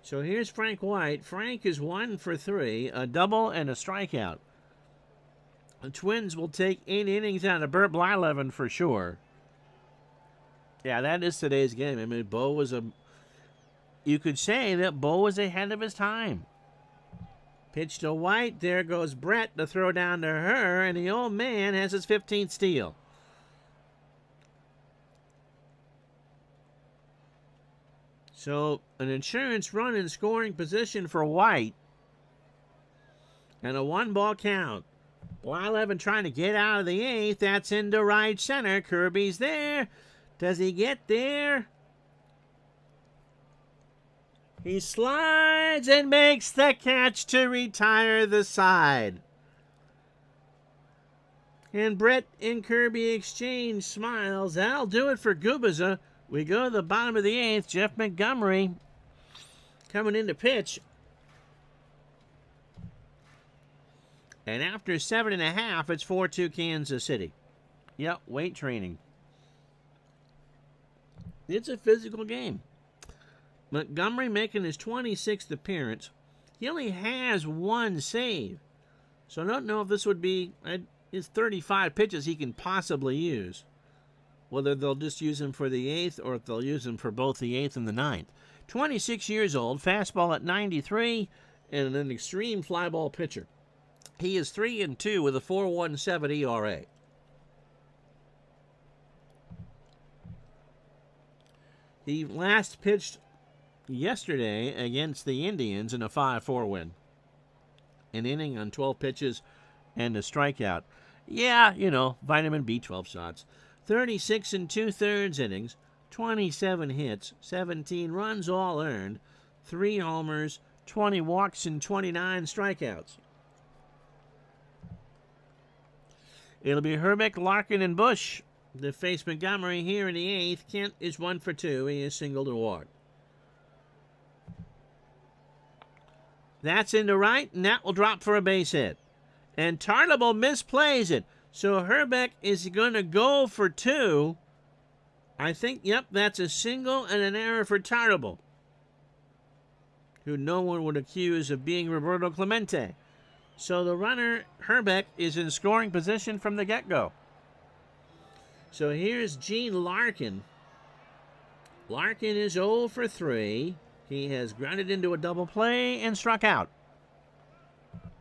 So here's Frank White. Frank is 1 for 3, a double and a strikeout. The Twins will take 8 innings out of Bert Blyleven for sure. Yeah, that is today's game. I mean, Bo was you could say that Bo was ahead of his time. Pitch to White. There goes Brett to throw down to her, and the old man has his 15th steal. So, an insurance run in scoring position for White. And a 1-ball count. Blyleven trying to get out of the 8th. That's into right center. Kirby's there. Does he get there? He slides and makes the catch to retire the side. And Brett and Kirby exchange smiles. That'll do it for Gubaza. We go to the bottom of the 8th. Jeff Montgomery coming in to pitch. And after 7.5, it's 4-2 Kansas City. Yep, weight training. It's a physical game. Montgomery making his 26th appearance. He only has 1 save. So I don't know if this would be his 35 pitches he can possibly use. Whether they'll just use him for the 8th or if they'll use him for both the 8th and the 9th. 26 years old, fastball at 93, and an extreme fly ball pitcher. He is 3-2 with a 4.17 ERA. He last pitched yesterday against the Indians in a 5-4 win. An inning on 12 pitches and a strikeout. Yeah, you know, vitamin B12 shots. 36 2/3 innings, 27 hits, 17 runs all earned, 3 homers, 20 walks, and 29 strikeouts. It'll be Herbeck, Larkin, and Bush to face Montgomery here in the 8th. Kent is 1 for 2. He is singled and walked. That's into right, and that will drop for a base hit. And Tartable misplays it. So Herbeck is going to go for 2. I think, yep, that's a single and an error for Tartable, who no one would accuse of being Roberto Clemente. So the runner, Herbeck, is in scoring position from the get-go. So here's Gene Larkin. Larkin is 0 for 3. He has grounded into a double play and struck out.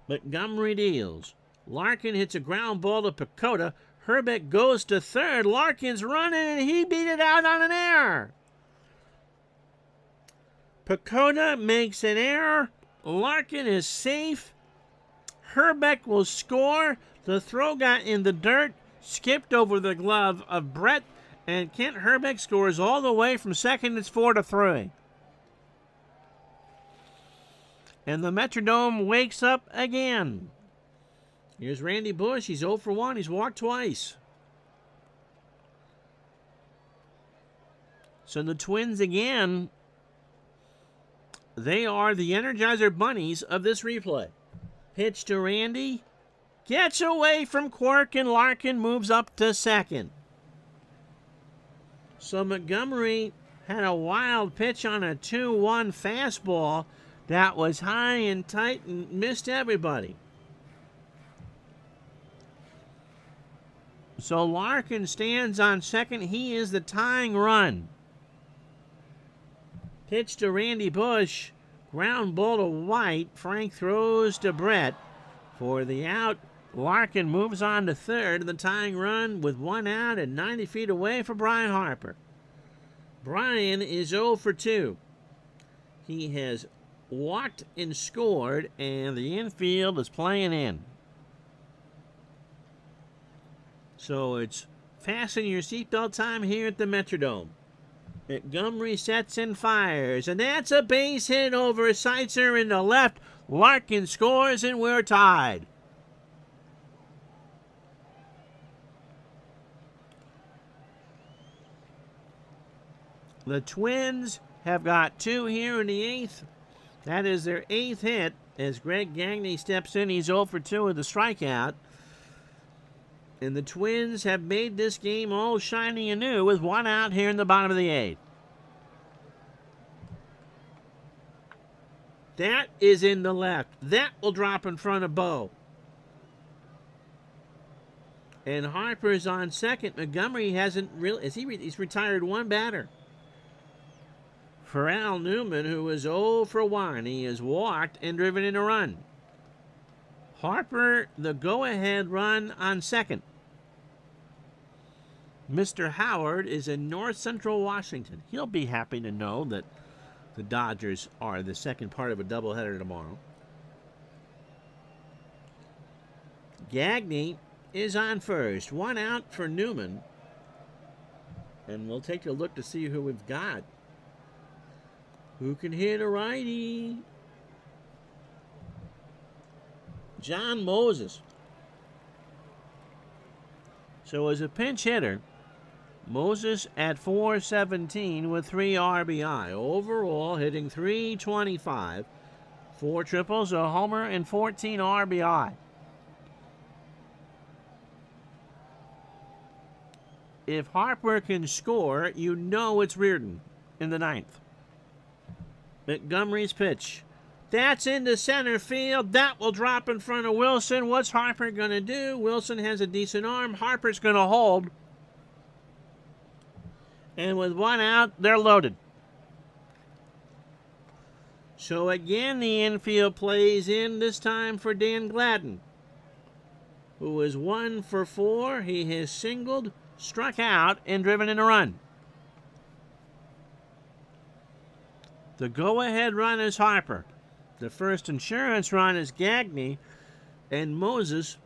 Montgomery deals. Larkin hits a ground ball to Pacoda. Herbeck goes to third. Larkin's running, and he beat it out on an error. Pacoda makes an error. Larkin is safe. Herbeck will score. The throw got in the dirt, skipped over the glove of Brett, and Kent Herbeck scores all the way from second. It's 4-3. And the Metrodome wakes up again. Here's Randy Bush. He's 0 for 1. He's walked twice. So the Twins again, they are the Energizer Bunnies of this replay. Pitch to Randy. Gets away from Quirk, and Larkin moves up to second. So Montgomery had a wild pitch on a 2-1 fastball that was high and tight and missed everybody. So Larkin stands on second. He is the tying run. Pitch to Randy Bush. Ground ball to White. Frank throws to Brett for the out. Larkin moves on to third. The tying run with 1 out and 90 feet away for Brian Harper. Brian is 0 for 2. He has walked and scored, and the infield is playing in. So it's fasten your seatbelt time here at the Metrodome. Montgomery sets and fires, and that's a base hit over Seitzer in the left. Larkin scores, and we're tied. The Twins have got 2 here in the 8th. That is their 8th hit as Greg Gagne steps in. He's 0 for 2 with a strikeout. And the Twins have made this game all shiny and new with 1 out here in the bottom of the 8th. That is in the left. That will drop in front of Bo. And Harper's on second. Montgomery hasn't really... He's retired 1 batter. For Al Newman, who is 0 for 1, he has walked and driven in a run. Harper, the go-ahead run on second. Mr. Howard is in north central Washington. He'll be happy to know that the Dodgers are the second part of a doubleheader tomorrow. Gagne is on first. 1 out for Newman. And we'll take a look to see who we've got. Who can hit a righty? John Moses. So as a pinch hitter, Moses at .417 with 3 RBI. Overall, hitting .325. 4 triples, a homer, and 14 RBI. If Harper can score, you know it's Reardon in the 9th. Montgomery's pitch. That's into center field. That will drop in front of Wilson. What's Harper going to do? Wilson has a decent arm. Harper's going to hold. And with 1 out, they're loaded. So again, the infield plays in, this time for Dan Gladden, who is 1 for 4. He has singled, struck out, and driven in a run. The go-ahead run is Harper. The first insurance run is Gagne, and Moses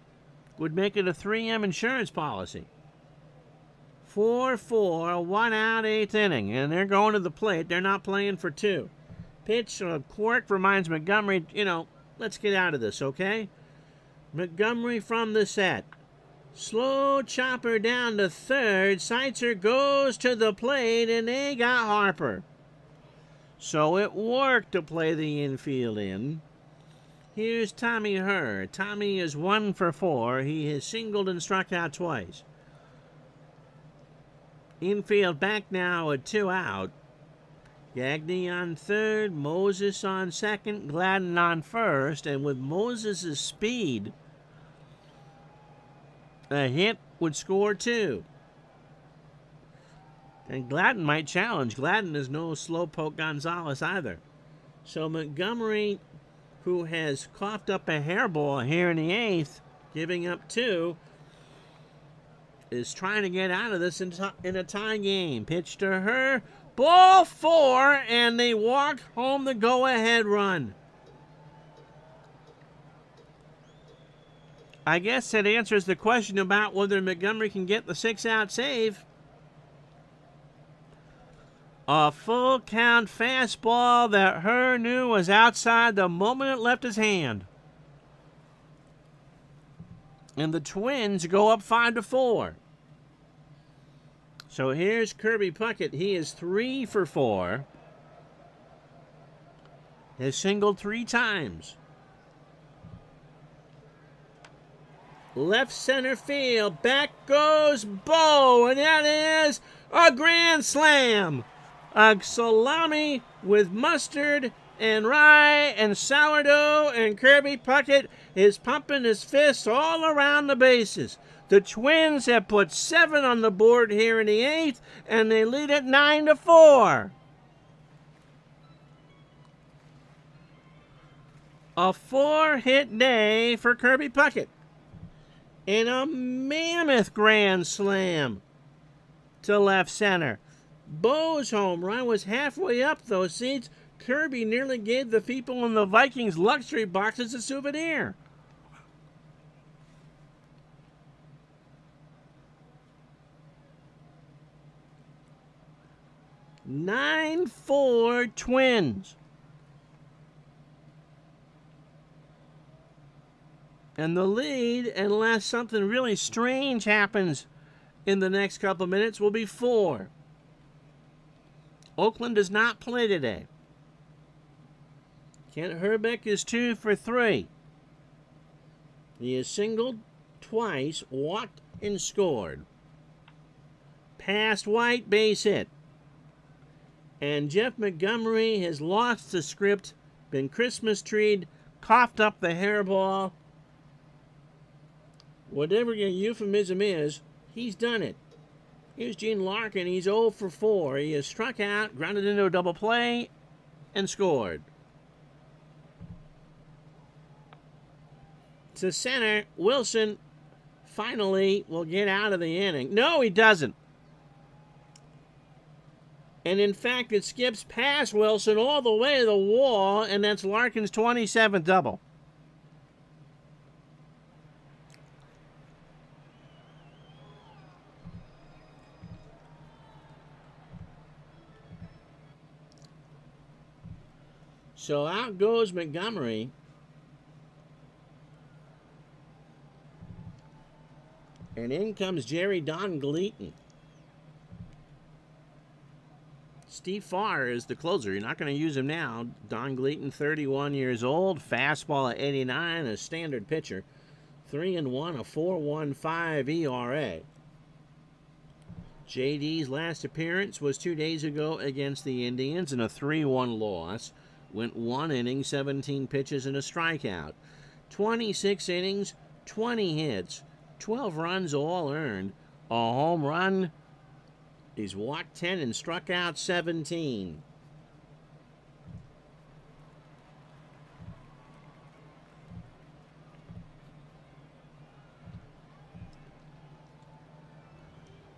would make it a 3M insurance policy. 4-4, 1 out, 8th inning, and they're going to the plate. They're not playing for 2. Pitch, Quirk reminds Montgomery, let's get out of this, okay? Montgomery from the set. Slow chopper down to third. Seitzer goes to the plate, and they got Harper. So it worked to play the infield in. Here's Tommy Herr. Tommy is 1 for 4. He has singled and struck out twice. Infield back now at 2 out. Gagne on third, Moses on second, Gladden on first, and with Moses' speed, a hit would score 2. And Gladden might challenge. Gladden is no Slowpoke Gonzalez either. So Montgomery, who has coughed up a hairball here in the 8th, giving up 2, is trying to get out of this in a tie game. Pitch to her. Ball 4, and they walk home the go-ahead run. I guess that answers the question about whether Montgomery can get the 6-out save. A full count fastball that Herr knew was outside the moment it left his hand. And the Twins go up 5-4. So here's Kirby Puckett. He is 3 for 4. Has singled 3 times. Left center field. Back goes Bo. And that is a grand slam. A salami with mustard and rye and sourdough. And Kirby Puckett is pumping his fists all around the bases. The Twins have put 7 on the board here in the 8th. And they lead it 9-4. A 4-hit day for Kirby Puckett. And a mammoth grand slam to left center. Bo's home run was halfway up those seats. Kirby nearly gave the people in the Vikings luxury boxes a souvenir. 9-4 Twins. And the lead, unless something really strange happens in the next couple of minutes, will be 4. Oakland does not play today. Kent Hrbek is 2 for 3. He has singled twice, walked, and scored. Past White, base hit. And Jeff Montgomery has lost the script, been Christmas treed, coughed up the hairball. Whatever your euphemism is, he's done it. Here's Gene Larkin. He's 0 for 4. He has struck out, grounded into a double play, and scored. To center, Wilson finally will get out of the inning. No, he doesn't. And in fact, it skips past Wilson all the way to the wall, and that's Larkin's 27th double. So out goes Montgomery. And in comes Jerry Don Gleaton. Steve Farr is the closer. You're not going to use him now. Don Gleaton, 31 years old. Fastball at 89, a standard pitcher. 3-1, a 4.15 ERA. JD's last appearance was 2 days ago against the Indians in a 3-1 loss. Went 1 inning, 17 pitches, and a strikeout. 26 innings, 20 hits, 12 runs all earned, a home run. He's walked 10 and struck out 17.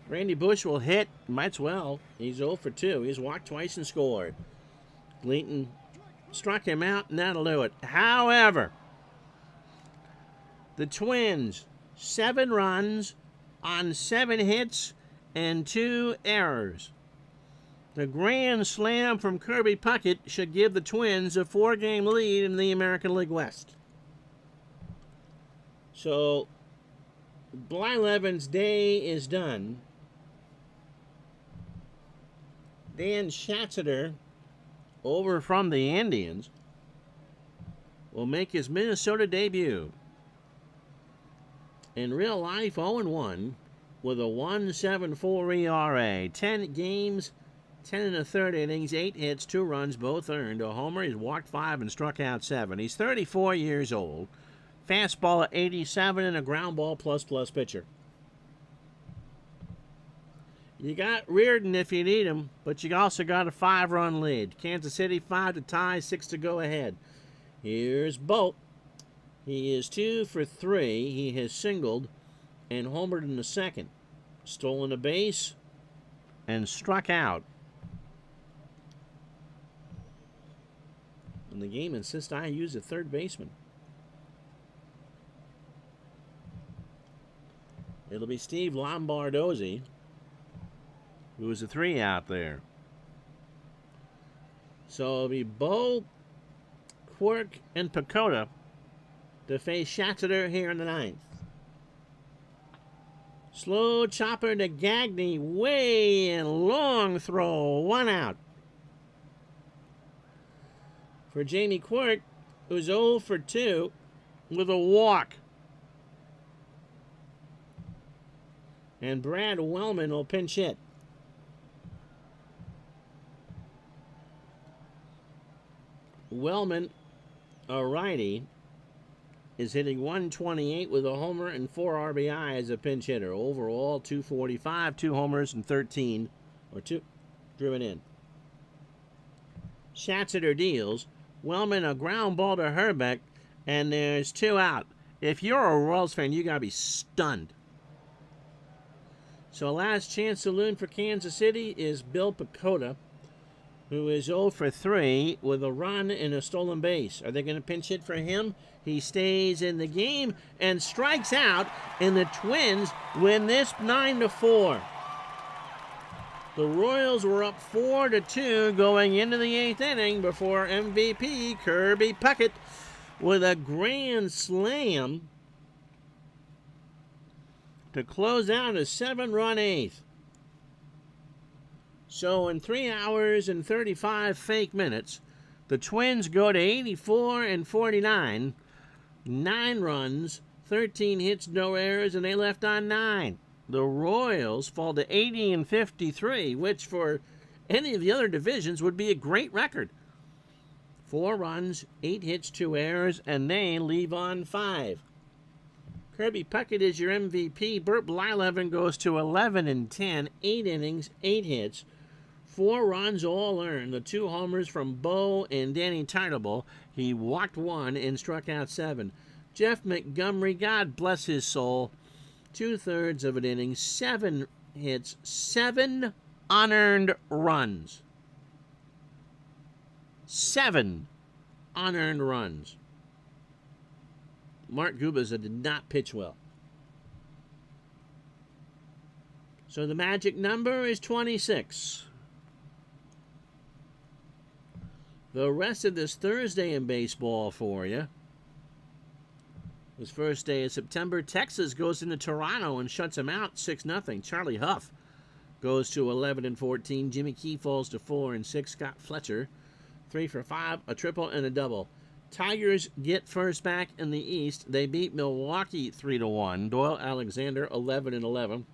Randy Bush will hit, might as well. He's 0 for 2. He's walked twice and scored. Gleaton struck him out, and that'll do it. However, the Twins, 7 runs on 7 hits and 2 errors. The grand slam from Kirby Puckett should give the Twins a 4-game lead in the American League West. So, Blyleven's day is done. Dan Schatzeder, over from the Indians, will make his Minnesota debut. In real life, 0-1 with a 1.74 ERA. 10 games, 10 1/3 innings, 8 hits, 2 runs, both earned. A homer. He's walked 5 and struck out 7. He's 34 years old. Fastball at 87 and a ground ball plus pitcher. You got Reardon if you need him, but you also got a 5-run lead. Kansas City 5 to tie, 6 to go ahead. Here's Bolt. He is 2 for 3. He has singled and homered in the second. Stolen a base and struck out. And the game insists I use a third baseman. It'll be Steve Lombardozzi, who is a 3 out there. So it'll be Bo, Quirk, and Pacoda to face Schatzeder here in the 9th. Slow chopper to Gagne, way and long throw, 1 out. For Jamie Quirk, who's 0 for 2 with a walk. And Brad Wellman will pinch hit. Wellman, a righty, is hitting 128 with a homer and 4 RBI as a pinch hitter. Overall, 245, 2 homers and 13, or 2 driven in. Schatzeder deals. Wellman a ground ball to Herbeck, and there's 2 out. If you're a Royals fan, you got to be stunned. So last chance saloon for Kansas City is Bill Pacoda, who is 0 for 3 with a run and a stolen base. Are they going to pinch hit for him? He stays in the game and strikes out, and the Twins win this 9-4. The Royals were up 4-2 going into the 8th inning before MVP Kirby Puckett with a grand slam to close out a 7-run 8th. So in 3 hours and 35 fake minutes, the Twins go to 84 and 49, 9 runs, 13 hits, no errors, and they left on 9. The Royals fall to 80 and 53, which for any of the other divisions would be a great record. 4 runs, 8 hits, 2 errors, and they leave on 5. Kirby Puckett is your MVP. Burt Blyleven goes to 11 and 10, 8 innings, 8 hits, 4 runs all earned. The 2 homers from Bo and Danny Tartable. He walked 1 and struck out 7. Jeff Montgomery, God bless his soul, 2/3 of an inning, 7 hits, 7 unearned runs. 7 unearned runs. Mark Gubicza did not pitch well. So the magic number is 26. The rest of this Thursday in baseball for you. This first day of September, Texas goes into Toronto and shuts them out 6-0. Charlie Huff goes to 11 and 14. Jimmy Key falls to 4 and 6. Scott Fletcher 3 for 5, a triple and a double. Tigers get first back in the East. They beat Milwaukee 3-1. Doyle Alexander 11 and 11.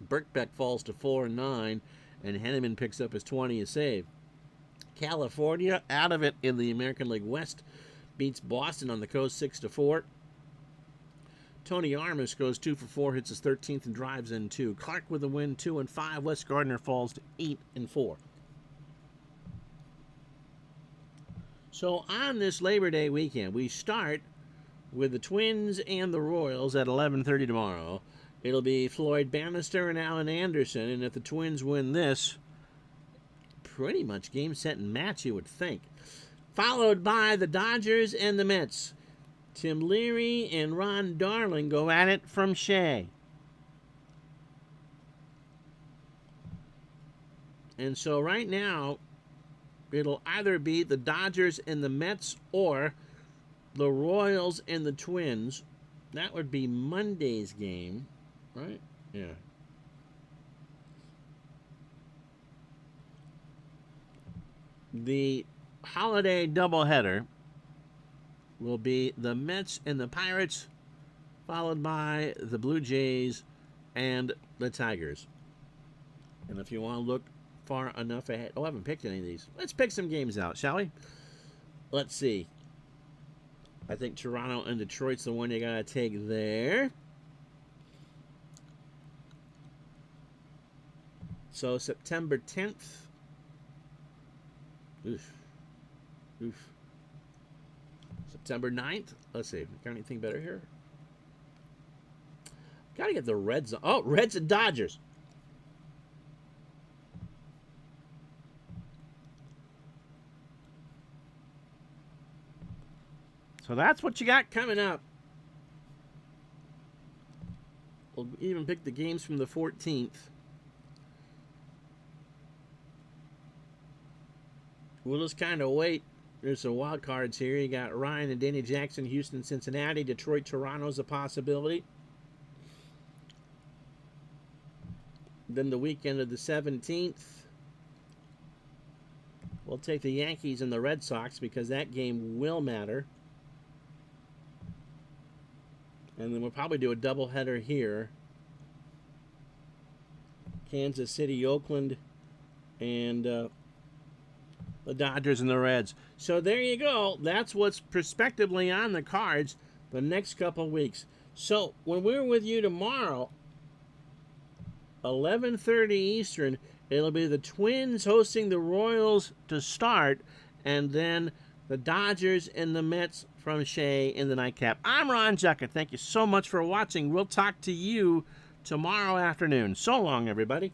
Birkbeck falls to 4 and 9, and Henneman picks up his 20th save. California out of it in the American League West, beats Boston on the coast 6-4. Tony Armas goes 2 for 4, hits his 13th and drives in 2. Clark with a win, 2 and 5. Wes Gardner falls to 8 and 4. So on this Labor Day weekend, we start with the Twins and the Royals at 11:30 tomorrow. It'll be Floyd Bannister and Alan Anderson, and if the Twins win this, pretty much game, set, and match, you would think. Followed by the Dodgers and the Mets. Tim Leary and Ron Darling go at it from Shea. And so right now, it'll either be the Dodgers and the Mets or the Royals and the Twins. That would be Monday's game, right? Yeah. The holiday doubleheader will be the Mets and the Pirates, followed by the Blue Jays and the Tigers. And if you want to look far enough ahead, I haven't picked any of these. Let's pick some games out, shall we? Let's see. I think Toronto and Detroit's the one you got to take there. So September 10th. Oof. September 9th. Let's see. Got anything better here? Got to get the Reds. Oh, Reds and Dodgers. So that's what you got coming up. We'll even pick the games from the 14th. We'll just kind of wait. There's some wild cards here. You got Ryan and Danny Jackson, Houston, Cincinnati, Detroit, Toronto's a possibility. Then the weekend of the 17th, we'll take the Yankees and the Red Sox because that game will matter. And then we'll probably do a doubleheader here. Kansas City, Oakland, and the Dodgers and the Reds. So there you go. That's what's prospectively on the cards the next couple weeks. So when we're with you tomorrow, 11:30 Eastern, it'll be the Twins hosting the Royals to start, and then the Dodgers and the Mets from Shea in the nightcap. I'm Ron Jucker. Thank you so much for watching. We'll talk to you tomorrow afternoon. So long, everybody.